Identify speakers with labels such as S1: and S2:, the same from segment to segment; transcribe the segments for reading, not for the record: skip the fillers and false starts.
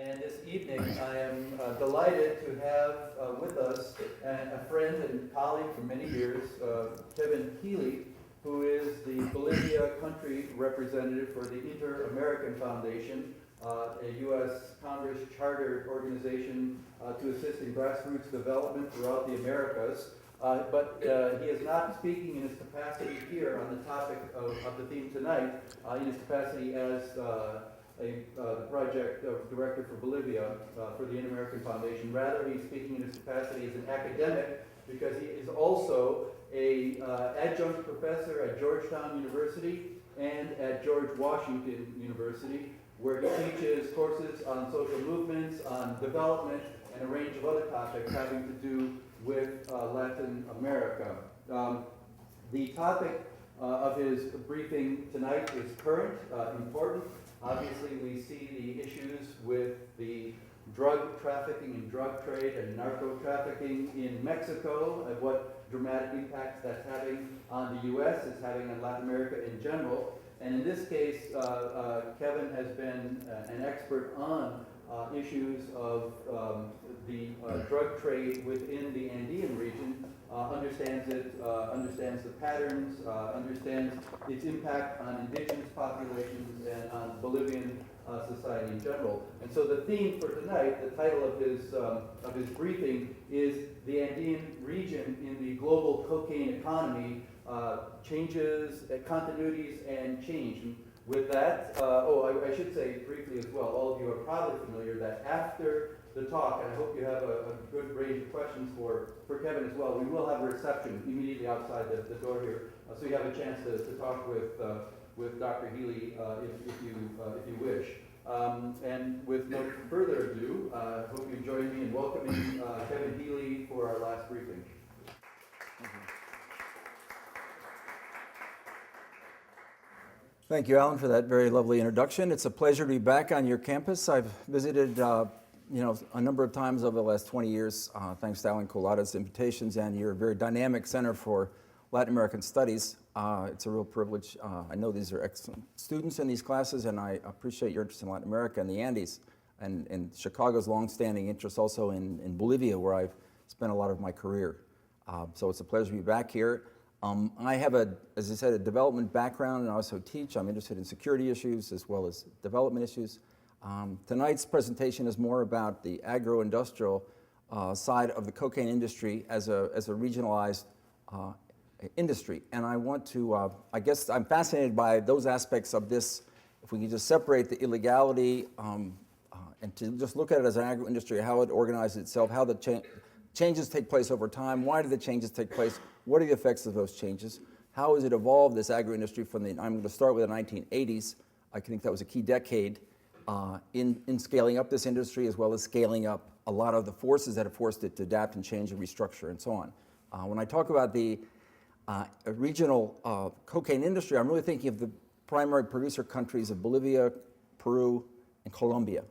S1: And this evening, I am delighted to have with us a friend and colleague for many years, Kevin Healy, who is the Bolivia country representative for the Inter-American Foundation, a U.S. Congress chartered organization to assist in grassroots development throughout the Americas. But he is not speaking in his capacity here on the topic of the theme tonight, in his capacity as the project director for Bolivia for the Inter-American Foundation. Rather, he's speaking in his capacity as an academic because he is also a adjunct professor at Georgetown University and at George Washington University, where he teaches courses on social movements, on development, and a range of other topics having to do with Latin America. The topic of his briefing tonight is current, important. Obviously, we see the issues with the drug trafficking and drug trade and narco trafficking in Mexico, and what dramatic impacts that's having on the U.S., it's having on Latin America in general. And in this case, Kevin has been an expert on issues of the drug trade within the Andean region, understands it, understands the patterns, understands its impact on indigenous populations and on Bolivian society in general. And so the theme for tonight, the title of his briefing, is the Andean region in the global cocaine economy, changes, continuities, and change. And with that, I should say briefly as well, all of you are probably familiar that after the talk, and I hope you have a good range of questions for Kevin as well, we will have a reception immediately outside the door here, so you have a chance to talk with Dr. Healy if you wish. And with no further ado, I hope you join me in welcoming Kevin Healy for our last briefing.
S2: Thank you, Alan, for that very lovely introduction. It's a pleasure to be back on your campus. I've visited a number of times over the last 20 years, thanks to Alan Colada's invitations and your very dynamic Center for Latin American Studies. It's a real privilege. I know these are excellent students in these classes, and I appreciate your interest in Latin America and the Andes, and Chicago's longstanding interest also in Bolivia, where I've spent a lot of my career. So it's a pleasure to be back here. I have, as I said, a development background, and I also teach. I'm interested in security issues as well as development issues. Tonight's presentation is more about the agro-industrial side of the cocaine industry as a regionalized industry. And I want to, I guess I'm fascinated by those aspects of this, if we can just separate the illegality and to just look at it as an agro-industry, how it organizes itself, how the changes take place over time, why do the changes take place, what are the effects of those changes, how has it evolved, this agro-industry, from the, I'm going to start with the 1980s. I think that was a key decade in scaling up this industry, as well as scaling up a lot of the forces that have forced it to adapt and change and restructure and so on. When I talk about the regional cocaine industry, I'm really thinking of the primary producer countries of Bolivia, Peru, and Colombia.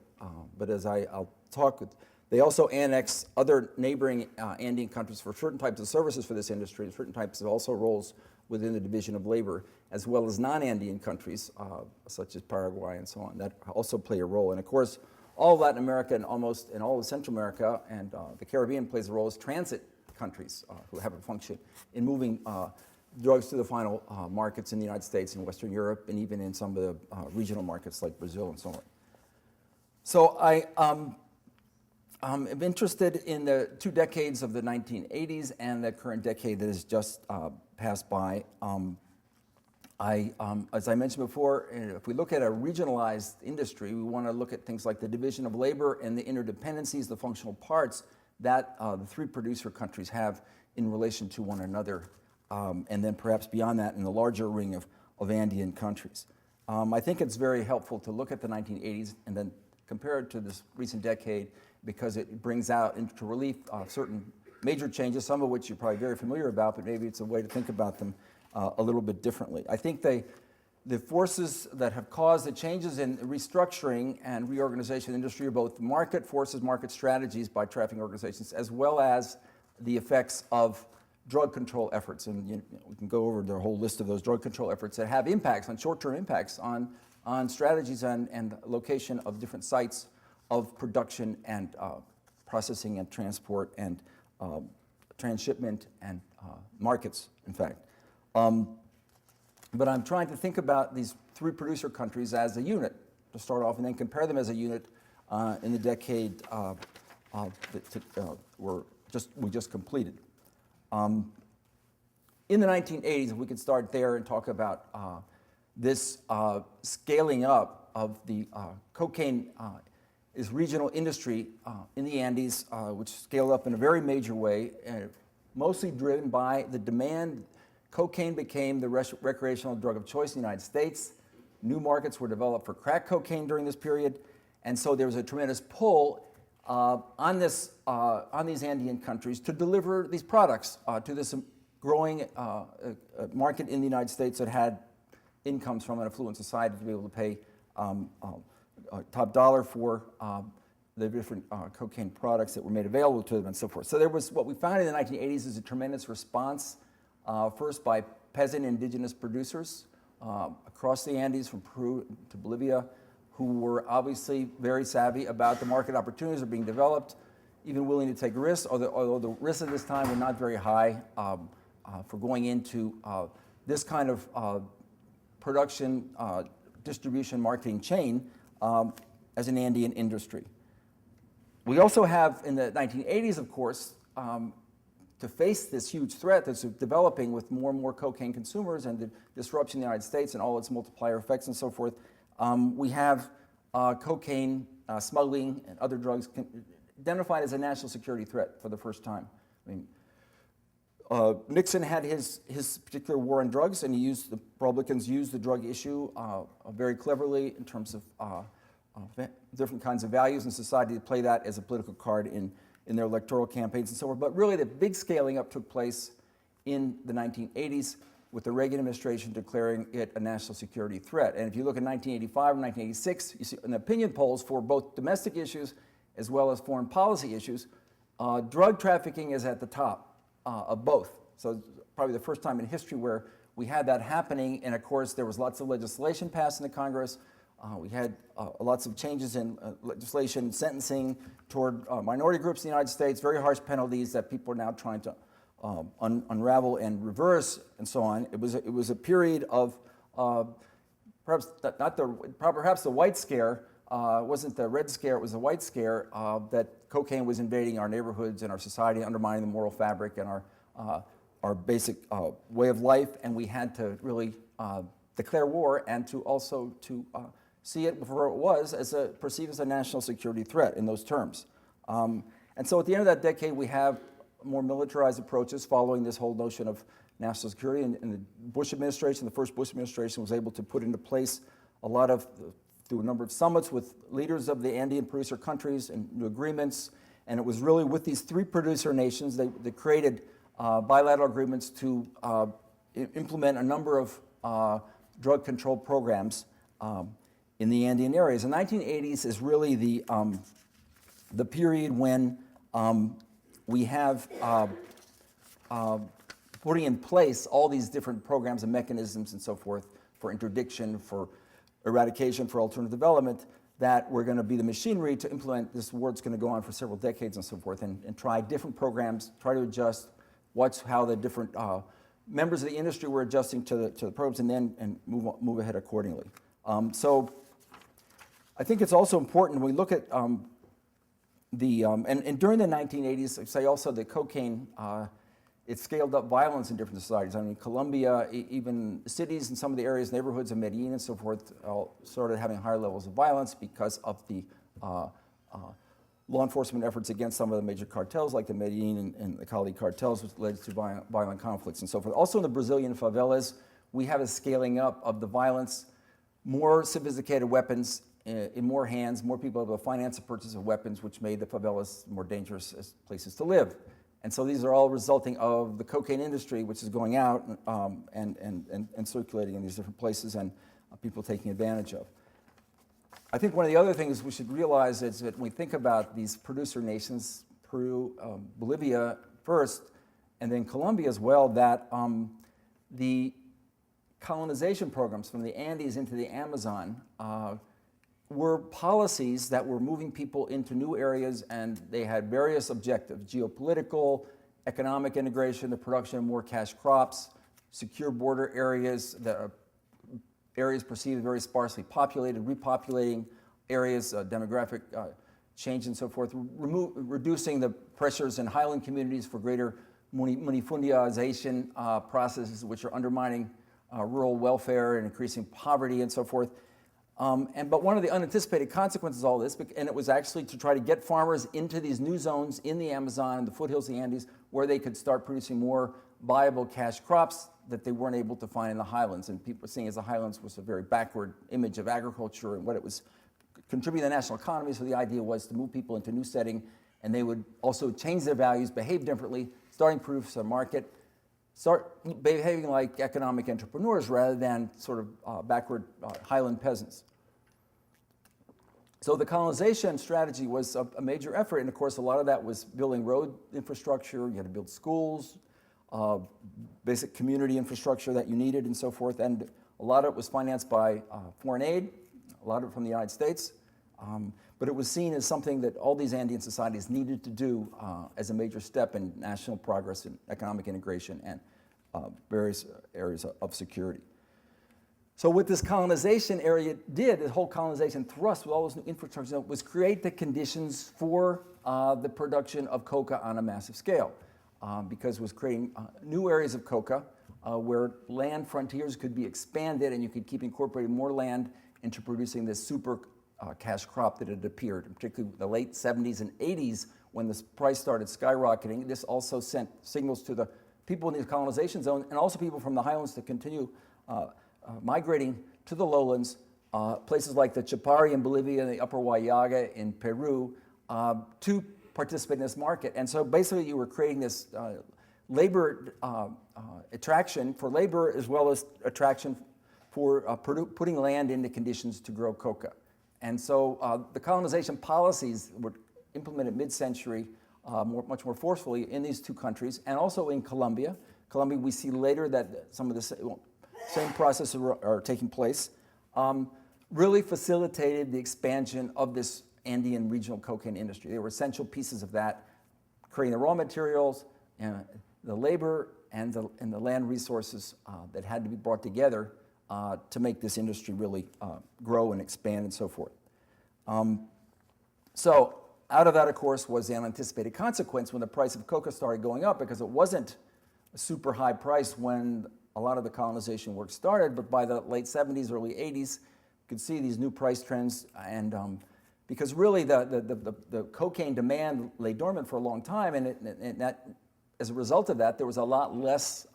S2: But as I'll talk with, they also annex other neighboring Andean countries for certain types of services for this industry, and certain types of also roles within the division of labor, as well as non-Andean countries such as Paraguay and so on, that also play a role. And of course, all of Latin America and almost in all of Central America and the Caribbean plays a role as transit countries who have a function in moving drugs to the final markets in the United States and Western Europe, and even in some of the regional markets like Brazil and so on. So I'm interested in the 2 decades of the 1980s and the current decade that has just passed by. As I mentioned before, if we look at a regionalized industry, we want to look at things like the division of labor and the interdependencies, the functional parts that the 3 producer countries have in relation to one another, and then perhaps beyond that in the larger ring of Andean countries. I think it's very helpful to look at the 1980s and then compare it to this recent decade, because it brings out into relief certain major changes, some of which you're probably very familiar about, but maybe it's a way to think about them a little bit differently. I think the forces that have caused the changes in restructuring and reorganization of the industry are both market forces, market strategies by trafficking organizations, as well as the effects of drug control efforts. And we can go over the whole list of those drug control efforts that have impacts, on short-term impacts on strategies and location of different sites of production and processing and transport and transshipment and markets, in fact. But I'm trying to think about these three producer countries as a unit to start off, and then compare them as a unit in the decade that we just completed. In the 1980s, we could start there and talk about this scaling up of the cocaine is regional industry in the Andes, which scaled up in a very major way, mostly driven by the demand. Cocaine became the recreational drug of choice in the United States. New markets were developed for crack cocaine during this period, and so there was a tremendous pull on these Andean countries to deliver these products to this growing market in the United States that had incomes from an affluent society to be able to pay top dollar for the different cocaine products that were made available to them and so forth. So there was, what we found in the 1980s is a tremendous response, first by peasant indigenous producers across the Andes from Peru to Bolivia, who were obviously very savvy about the market opportunities that are being developed, even willing to take risks, although the risks at this time were not very high for going into this kind of production, distribution, marketing chain as an Andean industry. We also have, in the 1980s, of course, to face this huge threat that's developing with more and more cocaine consumers and the disruption in the United States and all its multiplier effects and so forth, we have cocaine smuggling and other drugs identified as a national security threat for the first time. I mean, Nixon had his particular war on drugs, and the Republicans used the drug issue very cleverly in terms of different kinds of values in society to play that as a political card in their electoral campaigns and so forth. But really the big scaling up took place in the 1980s with the Reagan administration declaring it a national security threat. And if you look at 1985 and 1986, you see in the opinion polls for both domestic issues as well as foreign policy issues, drug trafficking is at the top of both. So it's probably the first time in history where we had that happening. And of course, there was lots of legislation passed in the Congress. We had lots of changes in legislation, sentencing toward minority groups in the United States, very harsh penalties that people are now trying to unravel and reverse and so on. It was a period of perhaps the white scare wasn't the red scare, it was the white scare that cocaine was invading our neighborhoods and our society, undermining the moral fabric and our basic way of life, and we had to really declare war and to also see it for what it was, perceived as a national security threat in those terms. And so at the end of that decade, we have more militarized approaches following this whole notion of national security. And the Bush administration, the first Bush administration, was able to put into place through a number of summits with leaders of the Andean producer countries and new agreements. And it was really with these three producer nations, they created bilateral agreements to implement a number of drug control programs in the Andean areas. The 1980s is really the period when we have putting in place all these different programs and mechanisms and so forth for interdiction, for eradication, for alternative development, that we're going to be the machinery to implement. This war's going to go on for several decades and so forth, and try different programs, try to adjust how the different members of the industry were adjusting to the programs, and move ahead accordingly. So I think it's also important when we look at and during the 1980s, say also the cocaine, it scaled up violence in different societies. I mean, Colombia, even cities in some of the areas, neighborhoods of Medellin and so forth, started having higher levels of violence because of the law enforcement efforts against some of the major cartels, like the Medellin and the Cali cartels, which led to violent conflicts and so forth. Also in the Brazilian favelas, we have a scaling up of the violence, more sophisticated weapons in more hands, more people able to finance the purchase of weapons, which made the favelas more dangerous as places to live. And so these are all resulting of the cocaine industry, which is going out and circulating in these different places, and people taking advantage of. I think one of the other things we should realize is that when we think about these producer nations, Peru, Bolivia first, and then Colombia as well, that the colonization programs from the Andes into the Amazon were policies that were moving people into new areas, and they had various objectives: geopolitical, economic integration, the production of more cash crops, secure border areas, that are areas perceived very sparsely populated, repopulating areas, demographic change and so forth, reducing the pressures in highland communities for greater minifundialization processes which are undermining rural welfare and increasing poverty and so forth. But one of the unanticipated consequences of all this, and it was actually to try to get farmers into these new zones in the Amazon and the foothills of the Andes where they could start producing more viable cash crops that they weren't able to find in the highlands. And people were seeing as the highlands was a very backward image of agriculture and what it was contributing to the national economy. So the idea was to move people into a new setting, and they would also change their values, behave differently, starting to produce a market, start behaving like economic entrepreneurs rather than sort of backward highland peasants. So the colonization strategy was a major effort, and of course a lot of that was building road infrastructure. You had to build schools, basic community infrastructure that you needed and so forth, and a lot of it was financed by foreign aid, a lot of it from the United States, but it was seen as something that all these Andean societies needed to do as a major step in national progress and economic integration and various areas of security. So what this colonization area did, the whole colonization thrust with all this new infrastructure, was create the conditions for the production of coca on a massive scale, because it was creating new areas of coca where land frontiers could be expanded and you could keep incorporating more land into producing this super cash crop that had appeared, particularly the late 70s and 80s when this price started skyrocketing. This also sent signals to the people in the colonization zone and also people from the highlands to continue migrating to the lowlands, places like the Chapare in Bolivia and the Upper Huallaga in Peru, to participate in this market. And so basically you were creating this labor attraction for labor as well as attraction for putting land into conditions to grow coca. And so the colonization policies were implemented mid-century much more forcefully in these two countries and also in Colombia. Colombia, we see later that some of the same processes are taking place, really facilitated the expansion of this Andean regional cocaine industry. They were essential pieces of that, creating the raw materials, and the labor, and the land resources that had to be brought together to make this industry really grow and expand and so forth. So out of that, of course, was the unanticipated consequence when the price of coca started going up, because it wasn't a super high price when a lot of the colonization work started, but by the late 70s, early 80s, you could see these new price trends, and because really the cocaine demand lay dormant for a long time, and that, as a result of that, there was a lot less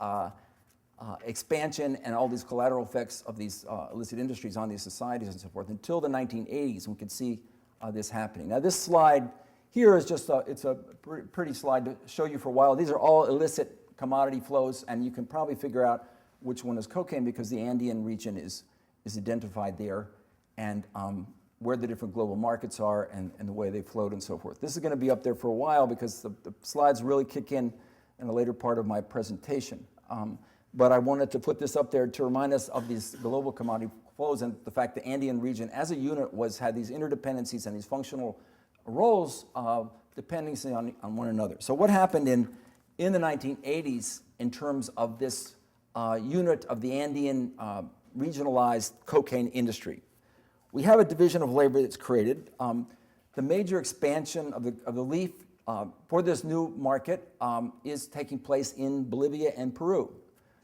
S2: expansion and all these collateral effects of these illicit industries on these societies and so forth until the 1980s, when we could see this happening. Now this slide here is just it's a pretty slide to show you for a while. These are all illicit commodity flows, and you can probably figure out which one is cocaine because the Andean region is identified there, and where the different global markets are and the way they flowed and so forth. This is going to be up there for a while because the slides really kick in the later part of my presentation. But I wanted to put this up there to remind us of these global commodity flows and the fact the Andean region as a unit had these interdependencies and these functional roles dependency on one another. So what happened in the 1980s in terms of this unit of the Andean regionalized cocaine industry? We have a division of labor that's created. The major expansion of the leaf for this new market is taking place in Bolivia and Peru.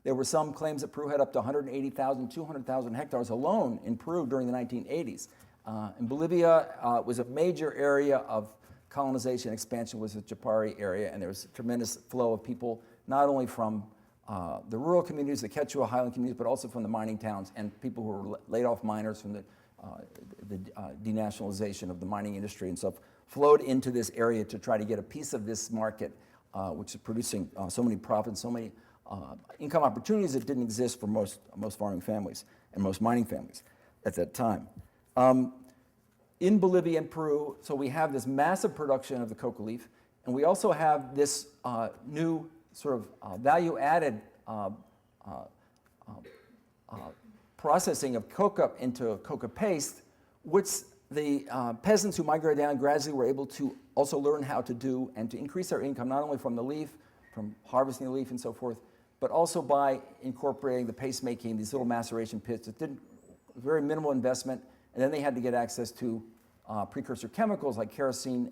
S2: There were some claims that Peru had up to 180,000, 200,000 hectares alone in Peru during the 1980s. And Bolivia was a major area of colonization expansion, was the Chapare area, and there was a tremendous flow of people, not only from the rural communities, the Quechua highland communities, but also from the mining towns and people who were laid off miners from the denationalization of the mining industry and stuff, flowed into this area to try to get a piece of this market, which is producing so many profits, so many income opportunities that didn't exist for most farming families and most mining families at that time. In Bolivia and Peru, so we have this massive production of the coca leaf, and we also have this new sort of value-added processing of coca into coca paste, which the peasants who migrated down gradually were able to also learn how to do and to increase their income, not only from the leaf, from harvesting the leaf and so forth, but also by incorporating the paste making, these little maceration pits. It did very minimal investment, and then they had to get access to precursor chemicals like kerosene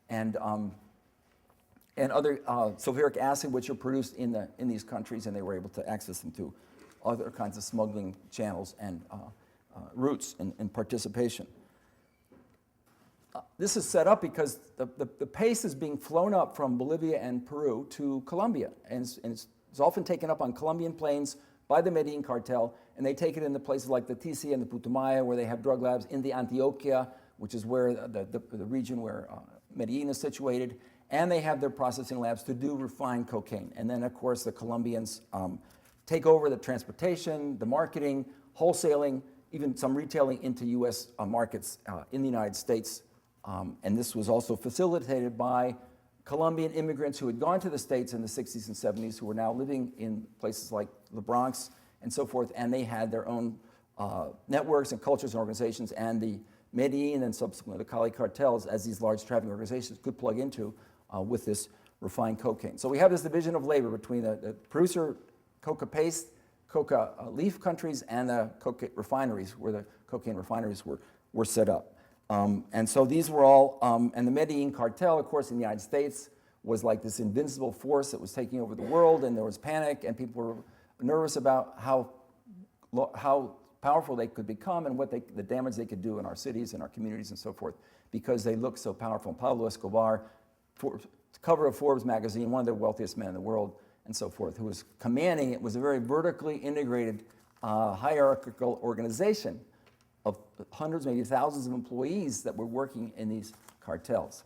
S2: and other sulfuric acid, which are produced in these countries, and they were able to access them through other kinds of smuggling channels and routes and participation. This is set up because the paste is being flown up from Bolivia and Peru to Colombia, and it's often taken up on Colombian plains by the Medellin cartel, and they take it into places like the Tisi and the Putumayo, where they have drug labs, in the Antioquia, which is where the region where Medellin is situated, and they have their processing labs to do refined cocaine. And then, of course, the Colombians take over the transportation, the marketing, wholesaling, even some retailing into U.S. Markets in the United States. And this was also facilitated by Colombian immigrants who had gone to the States in the 60s and 70s, who were now living in places like the Bronx and so forth, and they had their own networks and cultures and organizations, and the Medellin and subsequently the Cali cartels, as these large trafficking organizations, could plug into with this refined cocaine. So we have this division of labor between the producer coca paste, coca leaf countries, and the coca refineries, where the cocaine refineries were set up. And so these were all, and the Medellin cartel, of course, in the United States was like this invincible force that was taking over the world, and there was panic, and people were nervous about how powerful they could become and what the damage they could do in our cities and our communities and so forth, because they looked so powerful. And Pablo Escobar, cover of Forbes magazine, one of the wealthiest men in the world, and so forth, who was commanding it, was a very vertically integrated, hierarchical organization of hundreds, maybe thousands of employees that were working in these cartels.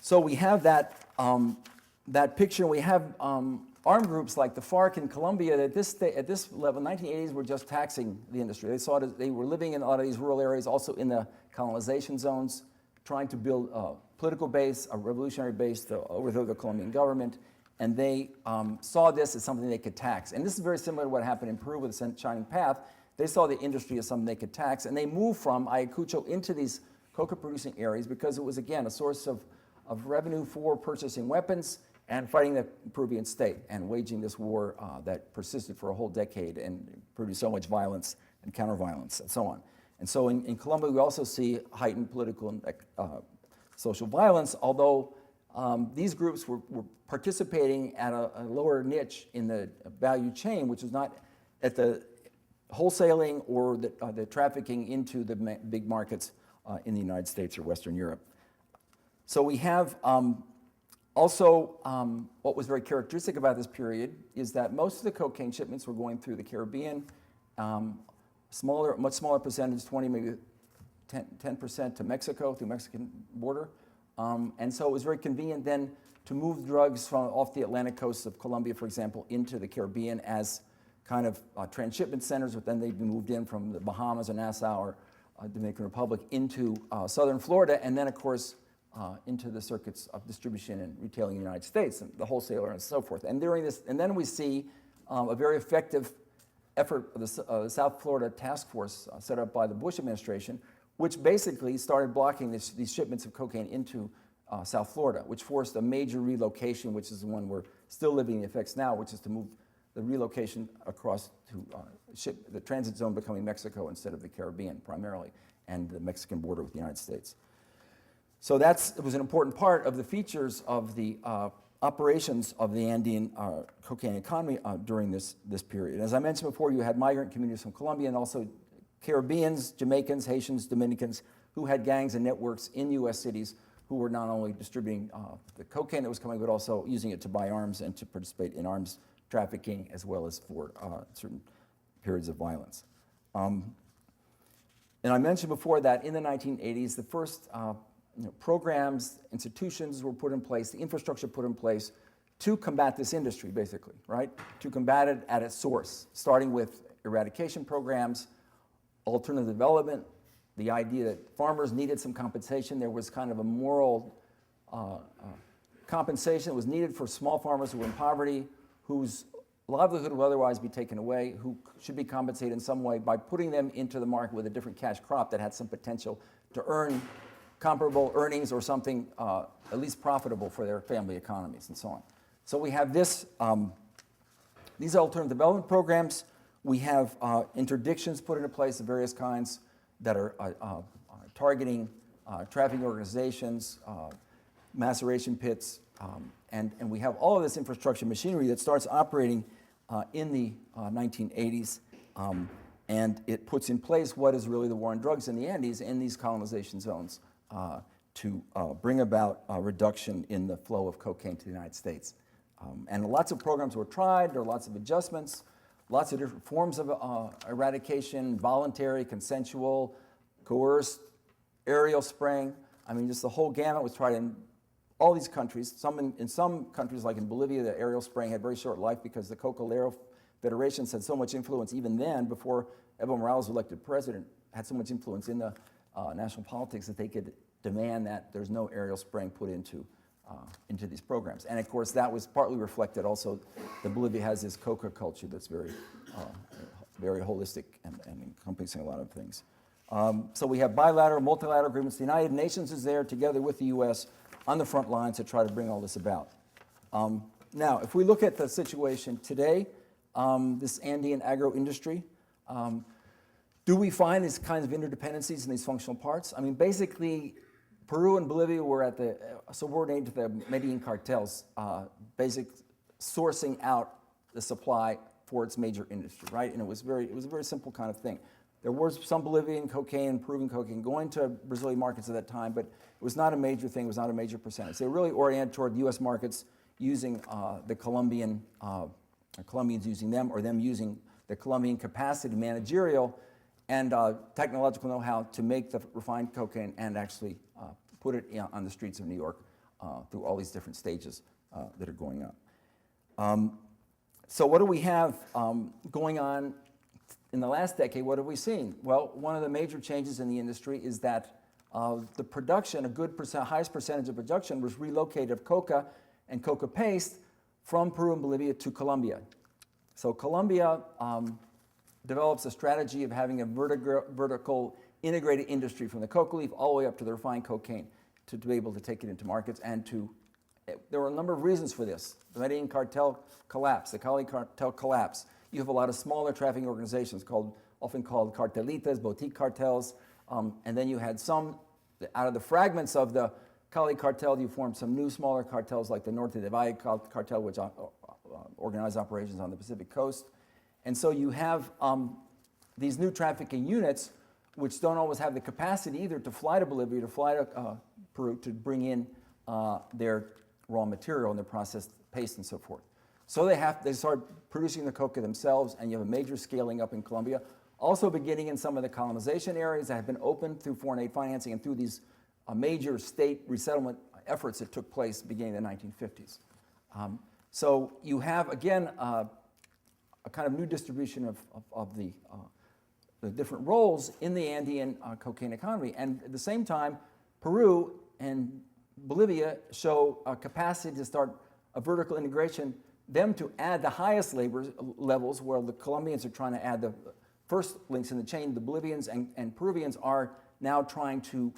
S2: So we have that picture. We have armed groups like the FARC in Colombia that at this level, 1980s, were just taxing the industry. They saw it they were living in a lot of these rural areas, also in the colonization zones, trying to build a political base, a revolutionary base to overthrow the Colombian government. And they saw this as something they could tax. And this is very similar to what happened in Peru with the Shining Path. They saw the industry as something they could tax, and they moved from Ayacucho into these coca-producing areas because it was, again, a source of revenue for purchasing weapons and fighting the Peruvian state and waging this war that persisted for a whole decade and produced so much violence and counter-violence and so on. And so in Colombia, we also see heightened political and social violence, although these groups were participating at a lower niche in the value chain, which was not at the wholesaling or the trafficking into the big markets in the United States or Western Europe. So we have also what was very characteristic about this period is that most of the cocaine shipments were going through the Caribbean, much smaller percentage, 20, maybe 10% to Mexico, through the Mexican border. And so it was very convenient then to move drugs from off the Atlantic coast of Colombia, for example, into the Caribbean as kind of transshipment centers, but then they'd be moved in from the Bahamas or Nassau or Dominican Republic into southern Florida, and then, of course, into the circuits of distribution and retailing in the United States, and the wholesaler and so forth. And during this, and then we see a very effective effort of the South Florida Task Force set up by the Bush administration, which basically started blocking these shipments of cocaine into South Florida, which forced a major relocation, which is the one we're still living the effects now, which is to move the relocation across to the transit zone becoming Mexico instead of the Caribbean primarily, and the Mexican border with the United States. So it was an important part of the features of the operations of the Andean cocaine economy during this period. As I mentioned before, you had migrant communities from Colombia and also Caribbeans, Jamaicans, Haitians, Dominicans, who had gangs and networks in U.S. cities who were not only distributing the cocaine that was coming, but also using it to buy arms and to participate in arms trafficking, as well as for certain periods of violence. And I mentioned before that in the 1980s, the first programs, institutions were put in place, the infrastructure put in place to combat this industry, basically, right? To combat it at its source, starting with eradication programs, alternative development, the idea that farmers needed some compensation. There was kind of a moral compensation that was needed for small farmers who were in poverty, whose livelihood will otherwise be taken away, who should be compensated in some way by putting them into the market with a different cash crop that had some potential to earn comparable earnings or something at least profitable for their family economies and so on. So we have this, these alternative development programs. We have interdictions put into place of various kinds that are targeting trafficking organizations, maceration pits, and we have all of this infrastructure machinery that starts operating in the 1980s, and it puts in place what is really the war on drugs in the Andes in these colonization zones to bring about a reduction in the flow of cocaine to the United States. And lots of programs were tried, there are lots of adjustments, lots of different forms of eradication, voluntary, consensual, coerced, aerial spraying. I mean, just the whole gamut was tried in all these countries. In some countries, like in Bolivia, the aerial spraying had very short life because the Cocalero Federations had so much influence even then, before Evo Morales was elected president, had so much influence in the national politics that they could demand that there's no aerial spraying put into these programs. And of course, that was partly reflected also that Bolivia has this coca culture that's very, very holistic and encompassing a lot of things. So we have bilateral, multilateral agreements. The United Nations is there together with the U.S. on the front lines to try to bring all this about. Now, if we look at the situation today, this Andean agro-industry, do we find these kinds of interdependencies in these functional parts? I mean, basically, Peru and Bolivia were at the subordinated to the Medellin cartels, basic sourcing out the supply for its major industry, right? And it was a very simple kind of thing. There was some Bolivian cocaine, Peruvian cocaine going to Brazilian markets at that time, but it was not a major thing, it was not a major percentage. They were really oriented toward U.S. markets using the Colombians using them, or them using the Colombian capacity, managerial and technological know-how to make the refined cocaine and actually put it on the streets of New York through all these different stages that are going on. So what do we have going on in the last decade? What have we seen? Well, one of the major changes in the industry is that the production, highest percentage of production was relocated of coca and coca paste from Peru and Bolivia to Colombia. So Colombia develops a strategy of having a vertical integrated industry from the coca leaf all the way up to the refined cocaine to be able to take it into markets and to, there were a number of reasons for this. The Medellin cartel collapse, the Cali cartel collapse. You have a lot of smaller trafficking organizations often called cartelitas, boutique cartels, and then you had some, out of the fragments of the Cali cartel, you formed some new smaller cartels like the Norte de Valle cartel, which organized operations on the Pacific coast. And so you have these new trafficking units which don't always have the capacity either to fly to Bolivia, to fly to Peru, to bring in their raw material and their processed paste and so forth. So they start producing the coca themselves, and you have a major scaling up in Colombia. Also beginning in some of the colonization areas that have been opened through foreign aid financing and through these major state resettlement efforts that took place beginning in the 1950s. So you have, again, a kind of new distribution of the different roles in the Andean cocaine economy. And at the same time, Peru and Bolivia show a capacity to start a vertical integration, them to add the highest labor levels, where the Colombians are trying to add the first links in the chain. The Bolivians and Peruvians are now trying to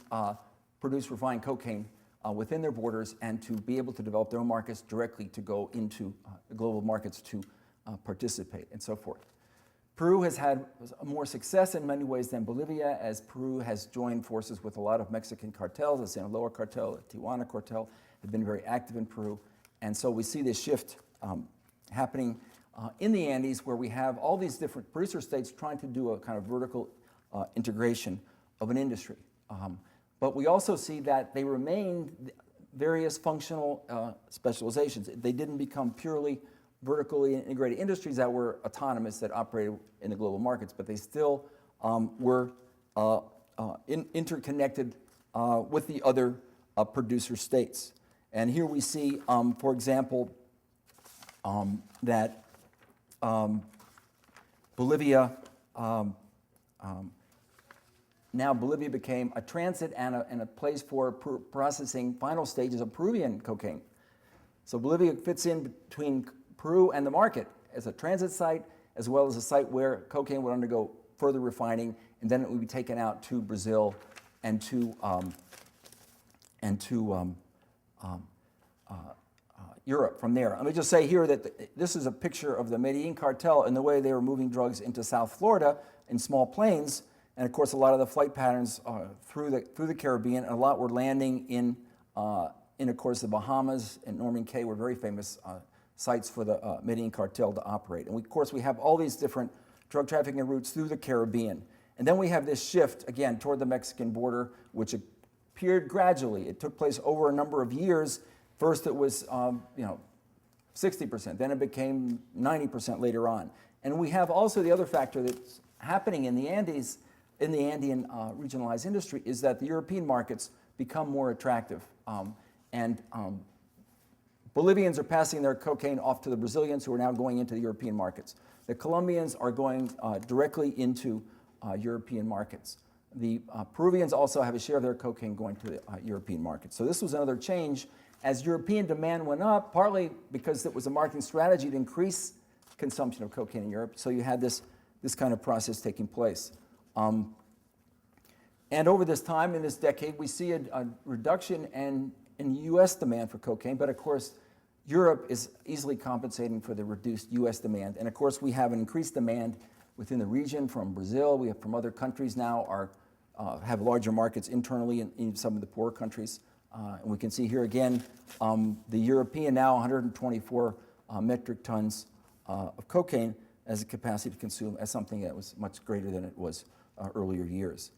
S2: produce refined cocaine within their borders and to be able to develop their own markets directly to go into the global markets to participate and so forth. Peru has had more success in many ways than Bolivia, as Peru has joined forces with a lot of Mexican cartels. The Sinaloa cartel, the Tijuana cartel have been very active in Peru. And so we see this shift happening in the Andes, where we have all these different producer states trying to do a kind of vertical integration of an industry. But we also see that they remain various functional specializations. They didn't become purely vertically integrated industries that were autonomous, that operated in the global markets, but they still were interconnected with the other producer states. And here we see, for example, that Bolivia, now Bolivia became a transit and a place for processing final stages of Peruvian cocaine. So Bolivia fits in between Peru and the market as a transit site, as well as a site where cocaine would undergo further refining, and then it would be taken out to Brazil and to Europe from there. Let me just say here that this is a picture of the Medellin cartel and the way they were moving drugs into South Florida in small planes. And of course, a lot of the flight patterns through the Caribbean, and a lot were landing in of course, the Bahamas and Norman Cay were very famous sites for the Medellin cartel to operate. And of course, we have all these different drug trafficking routes through the Caribbean. And then we have this shift, again, toward the Mexican border, which appeared gradually. It took place over a number of years. First, it was 60%. Then it became 90% later on. And we have also the other factor that's happening in the Andes, in the Andean regionalized industry, is that the European markets become more attractive. Bolivians are passing their cocaine off to the Brazilians, who are now going into the European markets. The Colombians are going directly into European markets. The Peruvians also have a share of their cocaine going to the European markets. So this was another change. As European demand went up, partly because it was a marketing strategy to increase consumption of cocaine in Europe, so you had this kind of process taking place. And over this time, in this decade, we see a reduction in U.S. demand for cocaine, but of course, Europe is easily compensating for the reduced U.S. demand. And of course, we have an increased demand within the region from Brazil. We have from other countries now have larger markets internally in some of the poorer countries. And we can see here again, the European now 124 metric tons of cocaine as a capacity to consume, as something that was much greater than it was earlier years.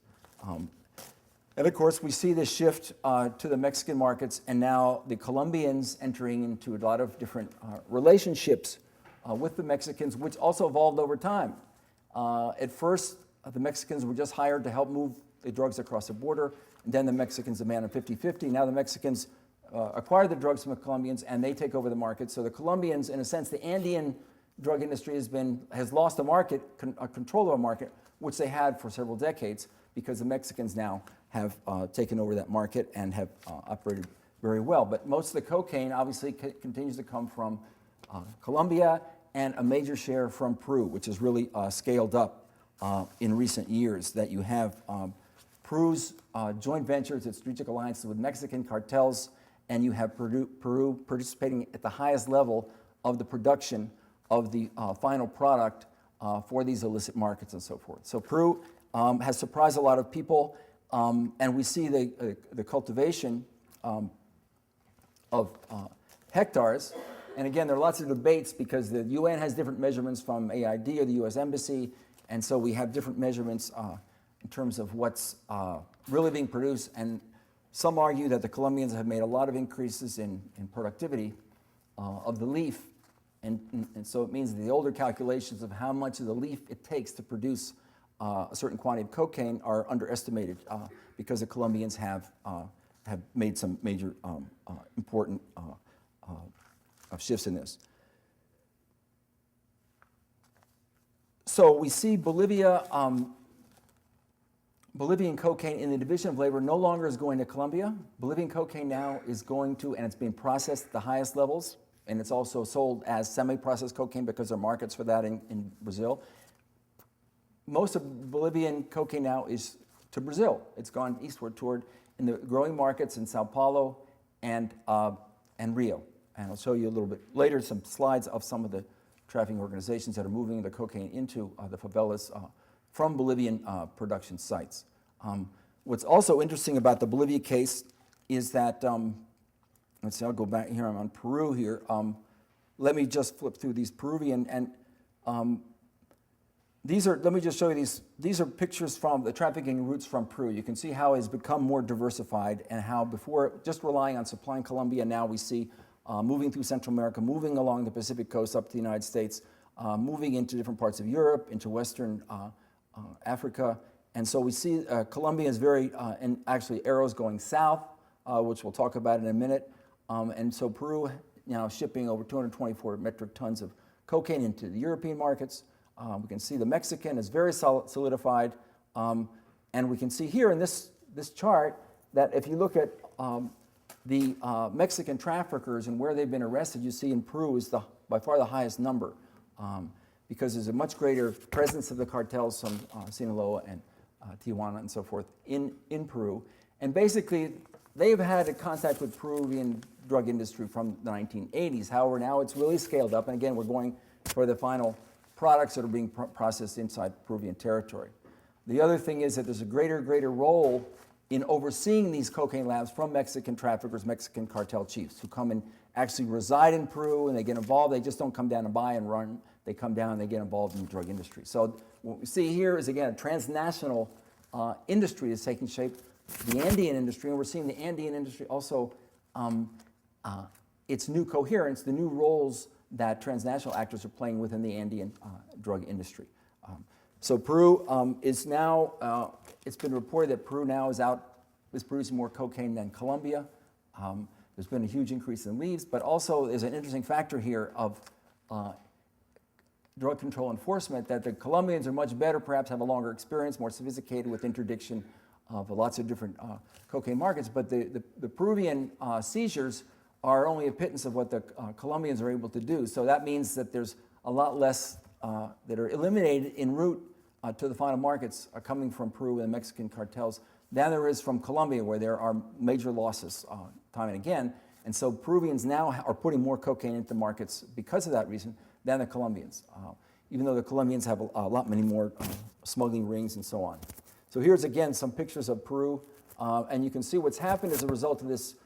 S2: And of course, we see this shift to the Mexican markets, and now the Colombians entering into a lot of different relationships with the Mexicans, which also evolved over time. At first, the Mexicans were just hired to help move the drugs across the border, and then the Mexicans demanded 50-50. Now the Mexicans acquire the drugs from the Colombians, and they take over the market. So the Colombians, in a sense, the Andean drug industry has lost a market, control of a market, which they had for several decades, because the Mexicans now have taken over that market and have operated very well. But most of the cocaine obviously continues to come from Colombia, and a major share from Peru, which has really scaled up in recent years. That you have Peru's joint ventures, its strategic alliances with Mexican cartels, and you have Peru participating at the highest level of the production of the final product for these illicit markets and so forth. So Peru has surprised a lot of people, and we see the cultivation of hectares. And again, there are lots of debates because the UN has different measurements from AID or the US Embassy, and so we have different measurements in terms of what's really being produced. And some argue that the Colombians have made a lot of increases in productivity of the leaf, and so it means the older calculations of how much of the leaf it takes to produce a certain quantity of cocaine are underestimated because the Colombians have made some major important shifts in this. So we see Bolivian cocaine in the division of labor no longer is going to Colombia. Bolivian cocaine now is going to, and it's being processed at the highest levels, and it's also sold as semi-processed cocaine because there are markets for that in Brazil. Most of Bolivian cocaine now is to Brazil. It's gone eastward toward in the growing markets in Sao Paulo and Rio. And I'll show you a little bit later some slides of some of the trafficking organizations that are moving the cocaine into the favelas from Bolivian production sites. What's also interesting about the Bolivia case is that, let's see, I'll go back here, I'm on Peru here. Let me just flip through these Peruvian, and let me just show you these are pictures from the trafficking routes from Peru. You can see how it's become more diversified, and how before just relying on supplying Colombia, now we see moving through Central America, moving along the Pacific coast up to the United States, moving into different parts of Europe, into Western Africa. And so we see Colombia is very, and actually arrows going south, which we'll talk about in a minute. And so Peru now shipping over 224 metric tons of cocaine into the European markets. We can see the Mexican is very solidified. And we can see here in this chart that if you look at the Mexican traffickers and where they've been arrested, you see in Peru is by far the highest number. because there's a much greater presence of the cartels from Sinaloa and Tijuana and so forth in Peru. And basically, they've had a contact with Peruvian drug industry from the 1980s. However, now it's really scaled up, and again, we're going for the final products that are being processed inside Peruvian territory. The other thing is that there's a greater role in overseeing these cocaine labs from Mexican traffickers, Mexican cartel chiefs, who come and actually reside in Peru and they get involved. They just don't come down and buy and run. They come down and they get involved in the drug industry. So what we see here is, again, a transnational industry is taking shape, the Andean industry, and we're seeing the Andean industry also, its new coherence, the new roles that transnational actors are playing within the Andean drug industry. So Peru is now, it's been reported that Peru now is producing more cocaine than Colombia. There's been a huge increase in leaves, but also there's an interesting factor here of drug control enforcement, that the Colombians are much better, perhaps have a longer experience, more sophisticated with interdiction of lots of different cocaine markets, but the Peruvian seizures are only a pittance of what the Colombians are able to do. So that means that there's a lot less that are eliminated en route to the final markets are coming from Peru and the Mexican cartels than there is from Colombia, where there are major losses time and again. And so Peruvians now are putting more cocaine into markets because of that reason than the Colombians, even though the Colombians have a lot many more smuggling rings and so on. So here's again some pictures of Peru, and you can see what's happened as a result of this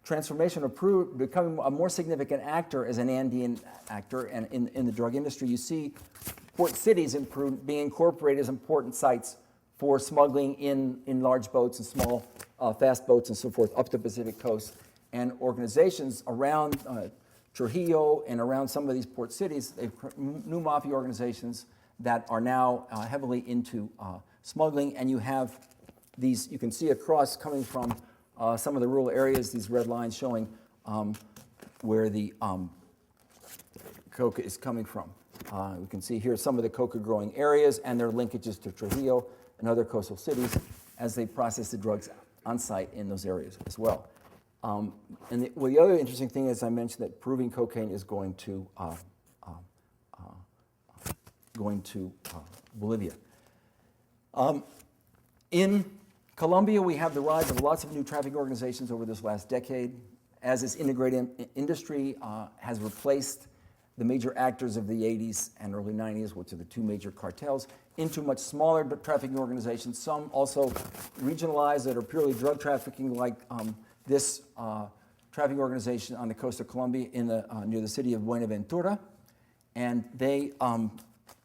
S2: transformation of Peru becoming a more significant actor as an Andean actor and in the drug industry. You see port cities in Peru being incorporated as important sites for smuggling in large boats and small fast boats and so forth up the Pacific coast. And organizations around Trujillo and around some of these port cities, new mafia organizations that are now heavily into smuggling. And you have these, you can see across coming from some of the rural areas, these red lines showing where the coca is coming from. We can see here some of the coca growing areas and their linkages to Trujillo and other coastal cities as they process the drugs on site in those areas as well. And the other interesting thing is I mentioned that Peruvian cocaine is going to Bolivia. In Colombia, we have the rise of lots of new trafficking organizations over this last decade, as this integrated industry has replaced the major actors of the 80s and early 90s, which are the two major cartels, into much smaller trafficking organizations, some also regionalized that are purely drug trafficking, like this trafficking organization on the coast of Colombia near the city of Buenaventura. And they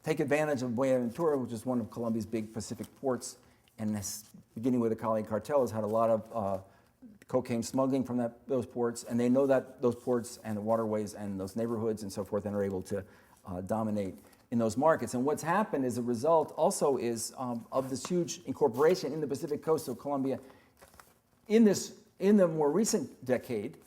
S2: take advantage of Buenaventura, which is one of Colombia's big Pacific ports, and this, beginning with the Cali cartel, has had a lot of cocaine smuggling from those ports, and they know that those ports and the waterways and those neighborhoods and so forth, and are able to dominate in those markets. And what's happened as a result also is of this huge incorporation in the Pacific coast of Colombia. In the more recent decade,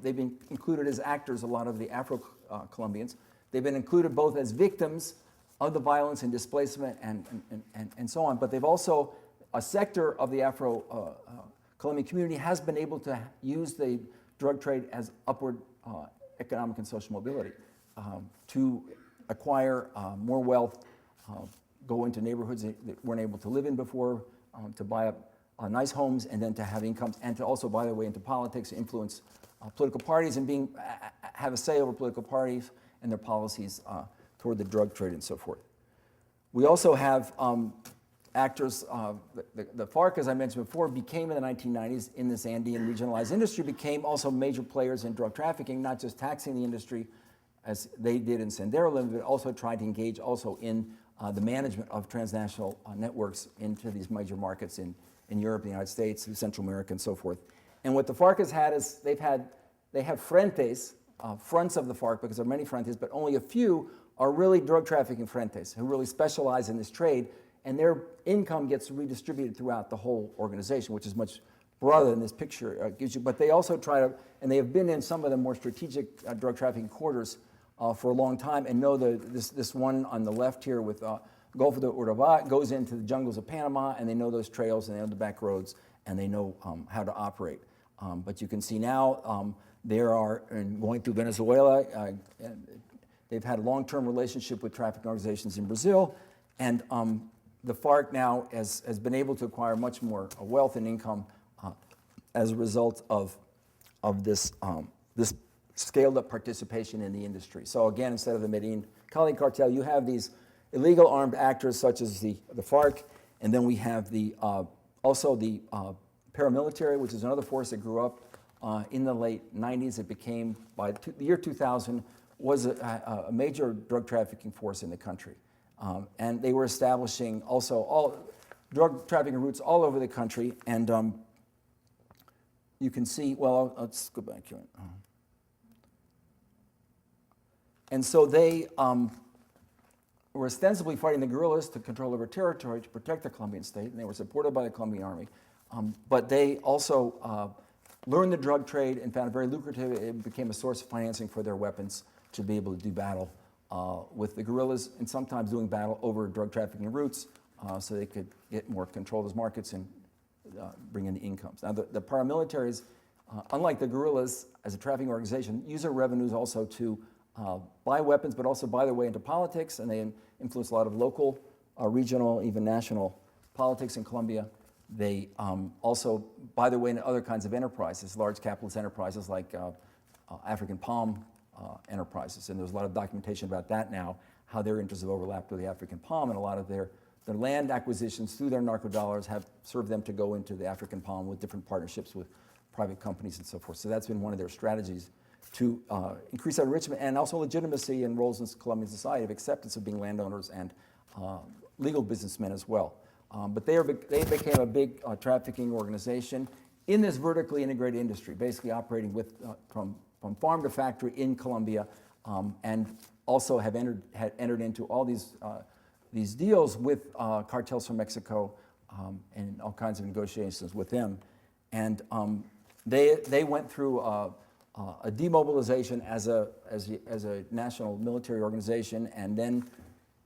S2: they've been included as actors, a lot of the Afro-Colombians. They've been included both as victims of the violence and displacement and so on, but they've also, a sector of the Afro-Colombian community has been able to use the drug trade as upward economic and social mobility to acquire more wealth, go into neighborhoods that weren't able to live in before, to buy up nice homes, and then to have incomes, and to also, by the way, into politics, influence political parties, and have a say over political parties and their policies toward the drug trade and so forth. We also have actors, the FARC, as I mentioned before, became in the 1990s in this Andean regionalized industry, became also major players in drug trafficking, not just taxing the industry as they did in Sendero, but also tried to engage also in the management of transnational networks into these major markets in Europe, the United States, Central America, and so forth. And what the FARC has had is they have frentes, fronts of the FARC, because there are many frentes, but only a few are really drug trafficking frentes who really specialize in this trade, and their income gets redistributed throughout the whole organization, which is much broader than this picture gives you. But they also try to, and they have been in some of the more strategic drug trafficking quarters for a long time, and know this one on the left here with Gulf de Urabá goes into the jungles of Panama, and they know those trails, and they know the back roads, and they know how to operate. But you can see now they are going through Venezuela. they've had a long-term relationship with trafficking organizations in Brazil, and the FARC now has been able to acquire much more wealth and income as a result of this scaled-up participation in the industry. So again, instead of the Medellin-Cali cartel, you have these illegal armed actors such as the FARC, and then we have also the paramilitary, which is another force that grew up in the late 90s. It became, by the year 2000, was a major drug trafficking force in the country. And they were establishing also all drug trafficking routes all over the country. And you can see, well, let's go back here. And so they were ostensibly fighting the guerrillas to control over territory to protect the Colombian state, and they were supported by the Colombian army. But they also learned the drug trade and found it very lucrative. It became a source of financing for their weapons to be able to do battle with the guerrillas, and sometimes doing battle over drug trafficking routes so they could get more control of those markets and bring in the incomes. Now, the paramilitaries, unlike the guerrillas as a trafficking organization, use their revenues also to buy weapons, but also buy their way into politics, and they influence a lot of local, regional, even national politics in Colombia. They also buy their way into other kinds of enterprises, large capitalist enterprises like African palm enterprises, and there's a lot of documentation about that now, how their interests have overlapped with the African palm, and a lot of their land acquisitions through their narco dollars have served them to go into the African palm with different partnerships with private companies and so forth. So that's been one of their strategies to increase that enrichment and also legitimacy and roles in Colombian society of acceptance of being landowners and legal businessmen as well. But they became a big trafficking organization in this vertically integrated industry, basically operating with from farm to factory in Colombia, and also had entered into all these deals with cartels from Mexico and all kinds of negotiations with them. And they went through a demobilization as a national military organization, and then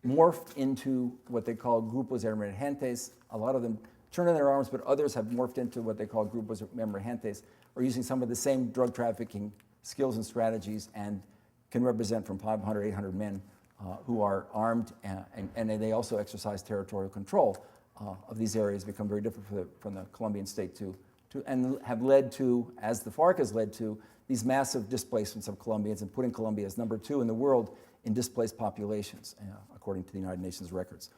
S2: morphed into what they call grupos emergentes. A lot of them turned in their arms, but others have morphed into what they call grupos emergentes, or using some of the same drug trafficking skills and strategies, and can represent from 500, 800 men who are armed, and they also exercise territorial control of these areas, become very different from the Colombian state and have led to, as the FARC has led to, these massive displacements of Colombians and putting Colombia as number 2 in the world in displaced populations, according to the United Nations records.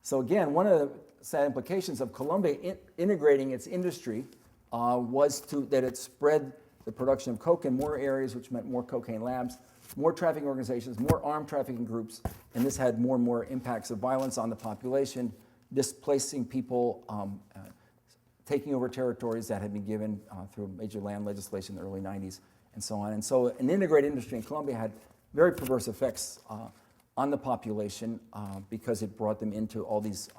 S2: So again, one of the sad implications of Colombia integrating its industry was that it spread the production of coke in more areas, which meant more cocaine labs, more trafficking organizations, more armed trafficking groups, and this had more and more impacts of violence on the population, displacing people, taking over territories that had been given through major land legislation in the early 90s, and so on. And so an integrated industry in Colombia had very perverse effects on the population because it brought them into all these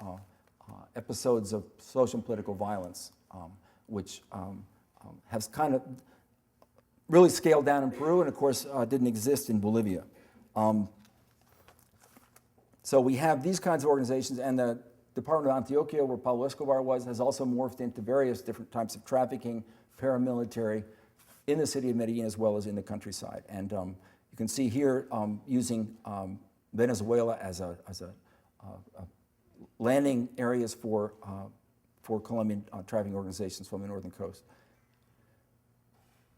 S2: episodes of social and political violence, which has kind of really scaled down in Peru, and of course didn't exist in Bolivia. So we have these kinds of organizations, and the Department of Antioquia, where Pablo Escobar was, has also morphed into various different types of trafficking, paramilitary, in the city of Medellin as well as in the countryside. And you can see here using Venezuela as a landing areas for Colombian trafficking organizations from the northern coast.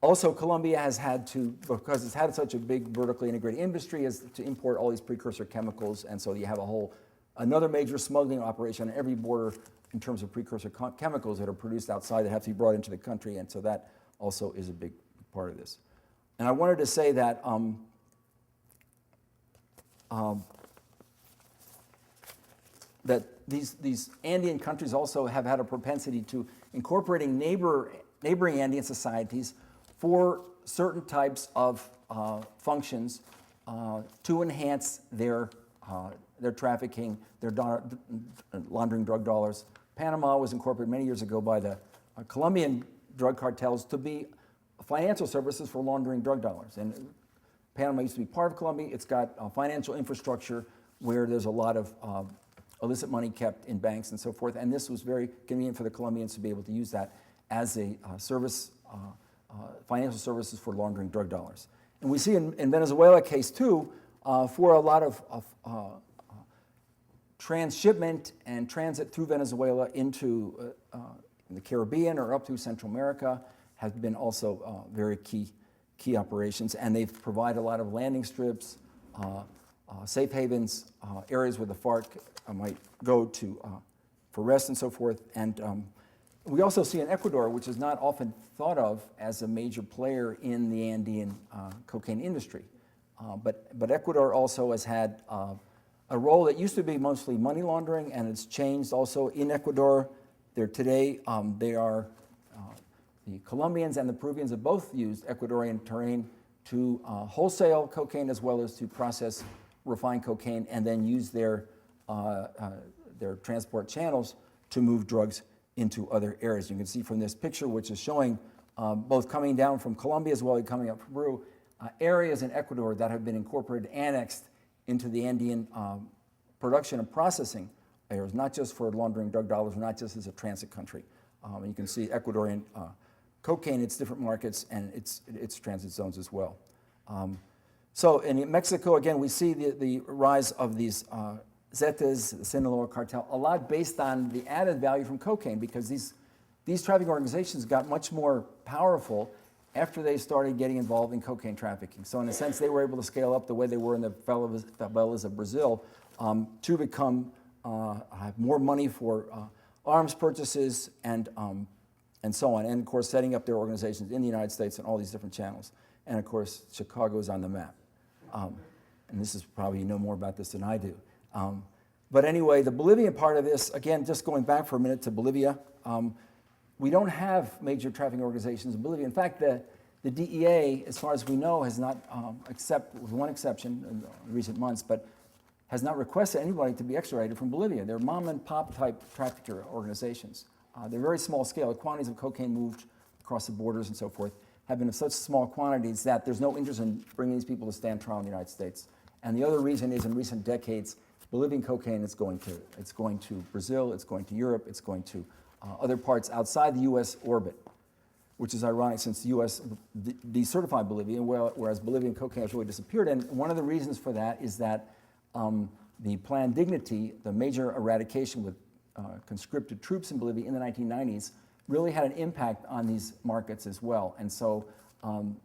S2: Also, Colombia has had to, because it's had such a big vertically integrated industry, is to import all these precursor chemicals, and so you have another major smuggling operation on every border in terms of precursor chemicals that are produced outside that have to be brought into the country, and so that also is a big part of this. And I wanted to say that that these Andean countries also have had a propensity to incorporating neighboring Andean societies for certain types of functions to enhance their trafficking, their laundering drug dollars. Panama was incorporated many years ago by the Colombian drug cartels to be financial services for laundering drug dollars. And Panama used to be part of Colombia. It's got financial infrastructure where there's a lot of illicit money kept in banks and so forth. And this was very convenient for the Colombians to be able to use that as a service, financial services for laundering drug dollars. And we see in Venezuela case too, for a lot of transshipment and transit through Venezuela into the Caribbean or up through Central America have been also very key operations, and they've provided a lot of landing strips, safe havens, areas where the FARC might go to for rest and so forth. And we also see in Ecuador, which is not often thought of as a major player in the Andean cocaine industry. But Ecuador also has had a role that used to be mostly money laundering, and it's changed also in Ecuador. Today, they are, the Colombians and the Peruvians have both used Ecuadorian terrain to wholesale cocaine as well as to process refined cocaine and then use their transport channels to move drugs into other areas. You can see from this picture, which is showing both coming down from Colombia as well as coming up from Peru, areas in Ecuador that have been incorporated, annexed into the Andean production and processing areas, not just for laundering drug dollars, not just as a transit country. And you can see Ecuadorian cocaine, its different markets, and its transit zones as well. So in Mexico, again, we see the rise of these Zetas, the Sinaloa cartel, a lot based on the added value from cocaine, because these trafficking organizations got much more powerful after they started getting involved in cocaine trafficking. So in a sense, they were able to scale up the way they were in the favelas of Brazil to become, have more money for arms purchases and so on. And of course, setting up their organizations in the United States and all these different channels. And of course, Chicago is on the map. And this is probably, you know more about this than I do. But anyway, the Bolivian part of this, again, just going back for a minute to Bolivia, we don't have major trafficking organizations in Bolivia. In fact, the DEA, as far as we know, has not, except with one exception in recent months, but has not requested anybody to be extradited from Bolivia. They're mom and pop type trafficker organizations. They're very small scale. The quantities of cocaine moved across the borders and so forth have been of such small quantities that there's no interest in bringing these people to stand trial in the United States. And the other reason is, in recent decades, Bolivian cocaine is going to Brazil, it's going to Europe, it's going to other parts outside the U.S. orbit, which is ironic since the U.S. decertified Bolivia, whereas Bolivian cocaine has really disappeared. And one of the reasons for that is that the Plan Dignity, the major eradication with conscripted troops in Bolivia in the 1990s, really had an impact on these markets as well. And so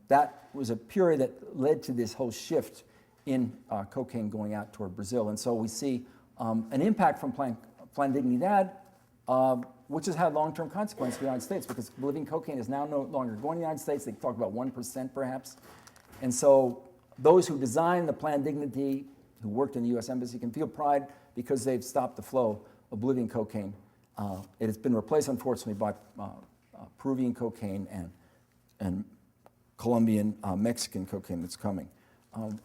S2: that was a period that led to this whole shift in cocaine going out toward Brazil. And so we see an impact from Plan Dignidad, which has had long-term consequences for the United States, because Bolivian cocaine is now no longer going to the United States. They talk about 1% perhaps. And so those who designed the Plan Dignity, who worked in the U.S. Embassy, can feel pride because they've stopped the flow of Bolivian cocaine. It has been replaced, unfortunately, by Peruvian cocaine and Colombian, Mexican cocaine that's coming.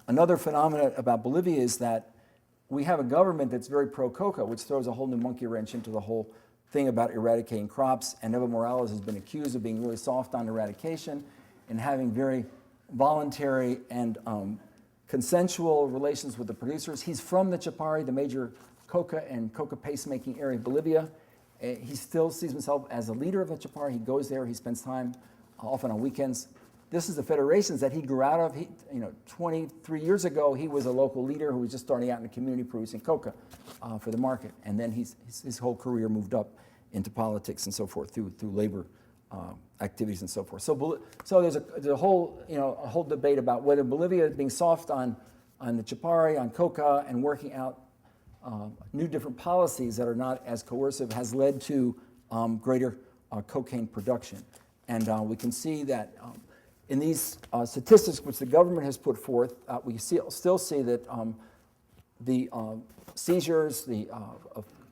S2: Another phenomenon about Bolivia is that we have a government that's very pro-coca, which throws a whole new monkey wrench into the whole thing about eradicating crops. And Evo Morales has been accused of being really soft on eradication and having very voluntary and consensual relations with the producers. He's from the Chapare, the major coca and coca paste-making area of Bolivia. He still sees himself as a leader of the Chapare. He goes there, he spends time, often on weekends. This is the federations that he grew out of. 23 years ago, he was a local leader who was just starting out in the community producing coca for the market. And then his whole career moved up into politics and so forth through labor activities and so forth. So there's a whole debate about whether Bolivia being soft on the Chapare, on coca, and working out new different policies that are not as coercive has led to greater cocaine production. And we can see that in these statistics which the government has put forth, we still see that the seizures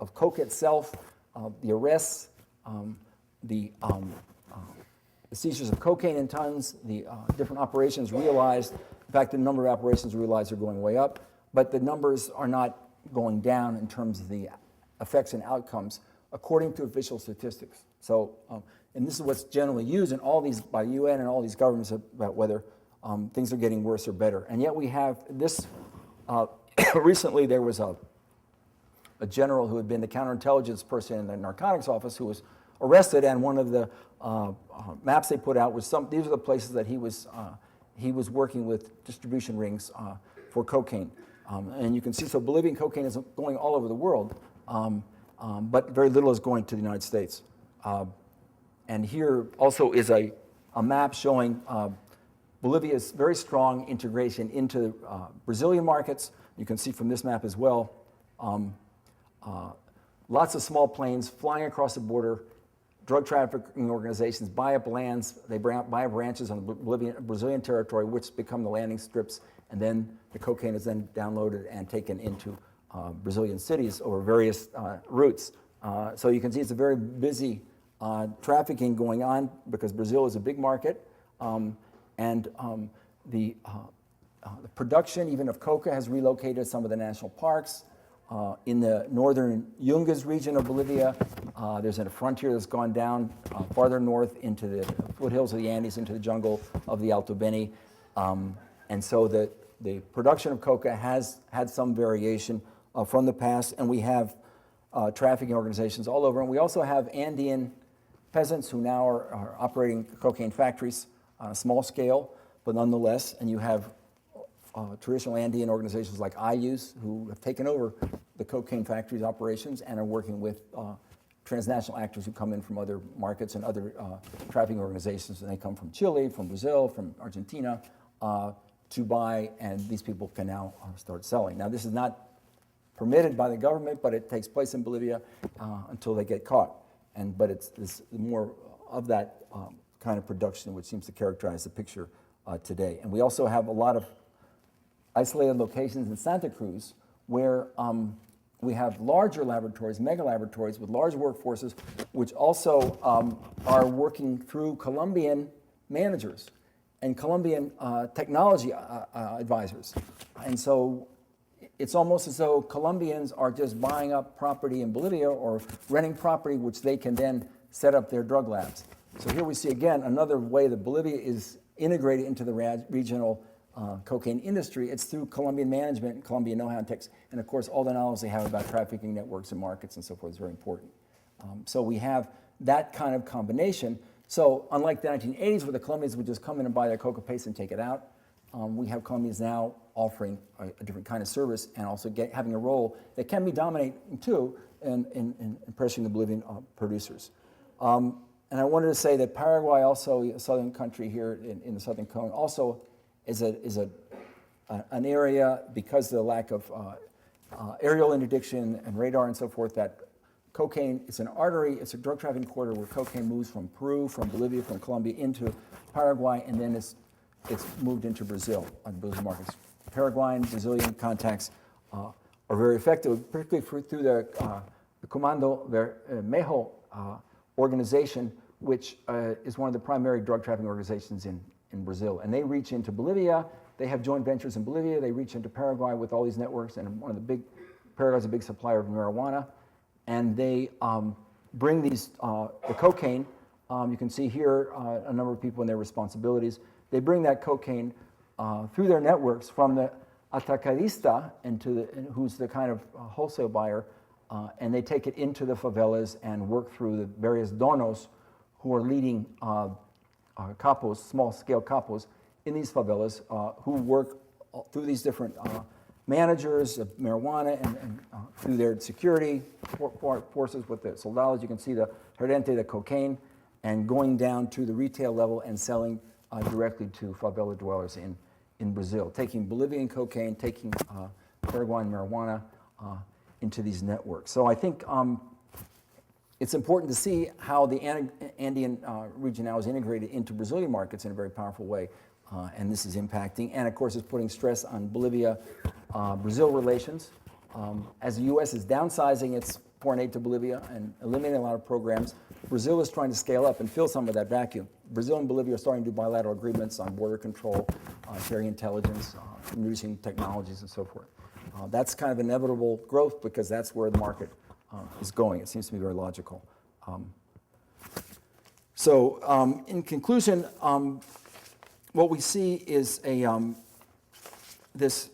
S2: of coke itself, the arrests, the seizures of cocaine in tons, the different operations realized. In fact, the number of operations realized are going way up, but the numbers are not going down in terms of the effects and outcomes according to official statistics. So, and this is what's generally used in all these, by UN and all these governments, about whether things are getting worse or better. And yet we have this, recently there was a general who had been the counterintelligence person in the narcotics office who was arrested, and one of the maps they put out was these are the places that he was working with distribution rings for cocaine. And you can see, so Bolivian cocaine is going all over the world, but very little is going to the United States. And here also is a map showing Bolivia's very strong integration into Brazilian markets. You can see from this map as well, lots of small planes flying across the border. Drug trafficking organizations buy up lands, they buy up ranches on Brazilian territory, which become the landing strips, and then the cocaine is then downloaded and taken into Brazilian cities over various routes. So you can see it's a very busy trafficking going on because Brazil is a big market, and the production even of coca has relocated to some of the national parks. In the northern Yungas region of Bolivia, there's a frontier that's gone down farther north into the foothills of the Andes, into the jungle of the Alto Beni. And so the production of coca has had some variation from the past, and we have trafficking organizations all over. And we also have Andean peasants who now are operating cocaine factories on a small scale, but nonetheless, and you have traditional Andean organizations like IUs who have taken over the cocaine factories operations and are working with transnational actors who come in from other markets and other trafficking organizations, and they come from Chile, from Brazil, from Argentina, to buy, and these people can now start selling. Now, this is not permitted by the government, but it takes place in Bolivia until they get caught. But it's more of that kind of production which seems to characterize the picture today. And we also have a lot of isolated locations in Santa Cruz where we have larger laboratories, mega laboratories with large workforces, which also are working through Colombian managers and Colombian technology advisors. And so it's almost as though Colombians are just buying up property in Bolivia or renting property which they can then set up their drug labs. So here we see again another way that Bolivia is integrated into the regional cocaine industry. It's through Colombian management, Colombian know-how and techs, and of course all the knowledge they have about trafficking networks and markets and so forth is very important. So we have that kind of combination. So unlike the 1980s where the Colombians would just come in and buy their coca paste and take it out, we have Colombians now offering a different kind of service and also having a role that can be dominating too in pressuring the Bolivian producers. And I wanted to say that Paraguay, also a southern country here in the southern cone, also is an area, because of the lack of aerial interdiction and radar and so forth, that cocaine, it's an artery, it's a drug trafficking corridor where cocaine moves from Peru, from Bolivia, from Colombia into Paraguay, and then it's moved into Brazil, on Brazilian markets. Paraguayan, Brazilian contacts are very effective, particularly through the Comando Vermelho organization, which is one of the primary drug trafficking organizations in Brazil. And they reach into Bolivia. They have joint ventures in Bolivia. They reach into Paraguay with all these networks, and Paraguay's a big supplier of marijuana. And they bring these, the cocaine. You can see here a number of people and their responsibilities. They bring that cocaine through their networks from the atacadista, who's the kind of wholesale buyer, and they take it into the favelas and work through the various donos who are leading capos, small-scale capos, in these favelas, who work through these different managers of marijuana and through their security forces with the soldados. You can see the gerente, the cocaine, and going down to the retail level and selling directly to favela dwellers in Brazil, taking Bolivian cocaine, taking Paraguayan marijuana into these networks. So I think it's important to see how the Andean region now is integrated into Brazilian markets in a very powerful way, and this is impacting, and of course it's putting stress on Bolivia-Brazil relations. As the U.S. is downsizing its foreign aid to Bolivia and eliminating a lot of programs, Brazil is trying to scale up and fill some of that vacuum. Brazil and Bolivia are starting to do bilateral agreements on border control, sharing intelligence, introducing technologies and so forth. That's kind of inevitable growth because that's where the market is going. It seems to be very logical. So in conclusion, what we see is this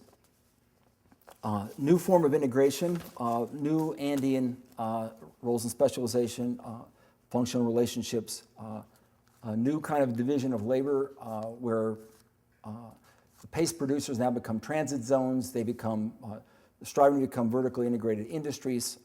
S2: new form of integration, new Andean roles and specialization, functional relationships, a new kind of division of labor where The paste producers now become transit zones. They become striving to become vertically integrated industries.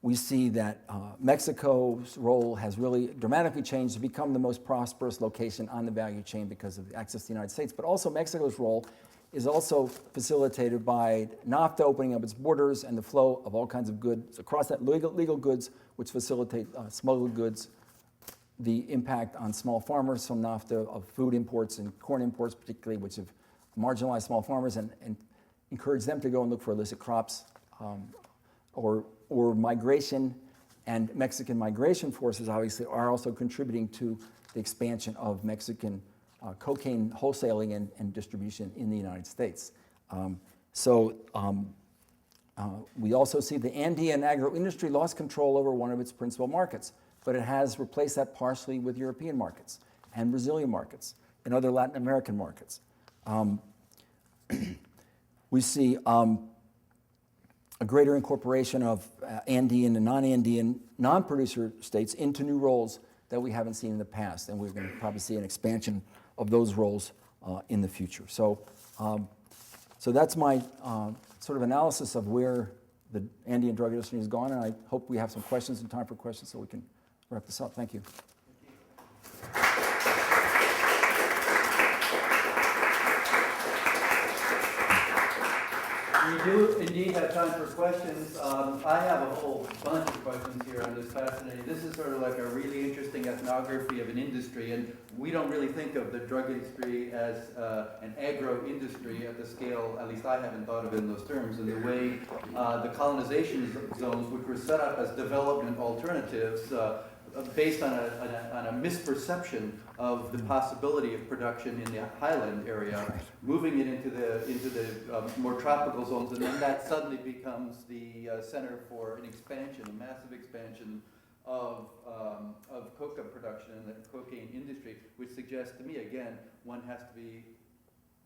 S2: We see that Mexico's role has really dramatically changed to become the most prosperous location on the value chain because of the access to the United States. But also Mexico's role is also facilitated by NAFTA opening up its borders and the flow of all kinds of goods across that, legal goods, which facilitate smuggled goods, the impact on small farmers from NAFTA of food imports and corn imports particularly, which have marginalized small farmers and encouraged them to go and look for illicit crops, or migration, and Mexican migration forces obviously are also contributing to the expansion of Mexican cocaine wholesaling and distribution in the United States. We also see the Andean agro-industry lost control over one of its principal markets, but it has replaced that partially with European markets and Brazilian markets and other Latin American markets. We see a greater incorporation of Andean and non-Andean, non-producer states into new roles that we haven't seen in the past, and we're going to probably see an expansion of those roles in the future. So that's my sort of analysis of where the Andean drug industry has gone, and I hope we have some questions and time for questions so we can wrap this up. Thank you.
S1: We do indeed have time for questions. I have a whole bunch of questions here on this fascinating. This is sort of like a really interesting ethnography of an industry, and we don't really think of the drug industry as an agro-industry at the scale, at least I haven't thought of it in those terms, and the way the colonization zones, which were set up as development alternatives, based on a misperception of the possibility of production in the highland area, moving it into the more tropical zones, and then that suddenly becomes the center for an expansion, a massive expansion of coca production in the cocaine industry, which suggests to me, again, one has to be